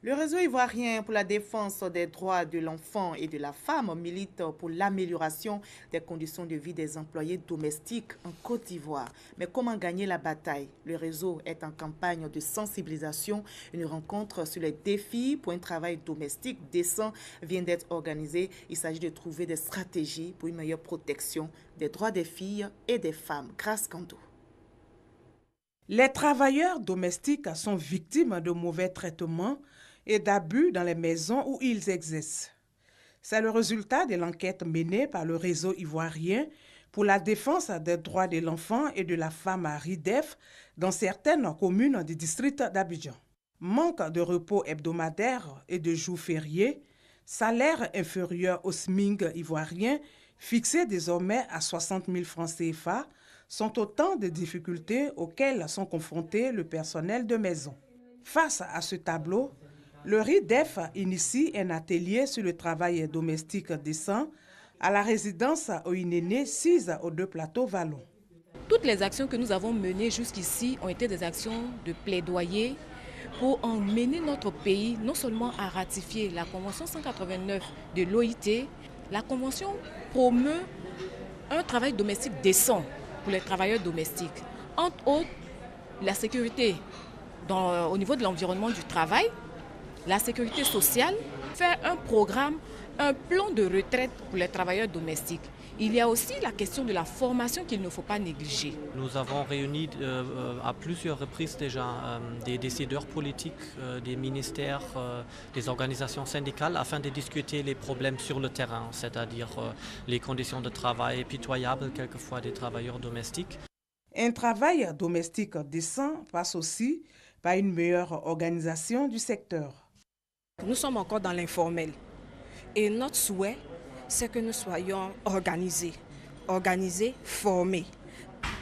Le réseau ivoirien pour la défense des droits de l'enfant et de la femme milite pour l'amélioration des conditions de vie des employés domestiques en Côte d'Ivoire. Mais comment gagner la bataille? Le réseau est en campagne de sensibilisation. Une rencontre sur les défis pour un travail domestique décent vient d'être organisée. Il s'agit de trouver des stratégies pour une meilleure protection des droits des filles et des femmes. Grâce Kando. Les travailleurs domestiques sont victimes de mauvais traitements et d'abus dans les maisons où ils exercent. C'est le résultat de l'enquête menée par le réseau ivoirien pour la défense des droits de l'enfant et de la femme à RIDEF dans certaines communes du district d'Abidjan. Manque de repos hebdomadaire et de jours fériés, salaire inférieur au SMIC ivoirien, fixé désormais à 60 000 francs CFA, sont autant de difficultés auxquelles sont confrontés le personnel de maison. Face à ce tableau, le RIDEF initie un atelier sur le travail domestique décent à la résidence Oinéné 6 aux 2 plateaux Vallon. Toutes les actions que nous avons menées jusqu'ici ont été des actions de plaidoyer pour emmener notre pays non seulement à ratifier la Convention 189 de l'OIT. La Convention promeut un travail domestique décent pour les travailleurs domestiques. Entre autres, la sécurité au niveau de l'environnement du travail, la sécurité sociale, faire un programme, un plan de retraite pour les travailleurs domestiques. Il y a aussi la question de la formation qu'il ne faut pas négliger. Nous avons réuni à plusieurs reprises déjà des décideurs politiques, des ministères, des organisations syndicales afin de discuter les problèmes sur le terrain, c'est-à-dire les conditions de travail pitoyables quelquefois des travailleurs domestiques. Un travail domestique décent passe aussi par une meilleure organisation du secteur. Nous sommes encore dans l'informel et notre souhait, c'est que nous soyons organisés, formés.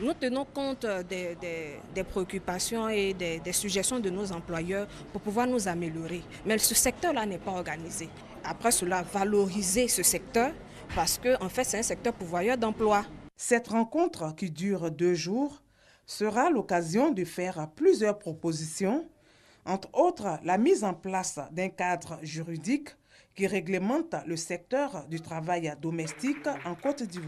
Nous tenons compte des préoccupations et des suggestions de nos employeurs pour pouvoir nous améliorer. Mais ce secteur-là n'est pas organisé. Après cela, valoriser ce secteur parce que en fait, c'est un secteur pourvoyeur d'emploi. Cette rencontre qui dure 2 jours sera l'occasion de faire plusieurs propositions, entre autres la mise en place d'un cadre juridique qui réglemente le secteur du travail domestique en Côte d'Ivoire.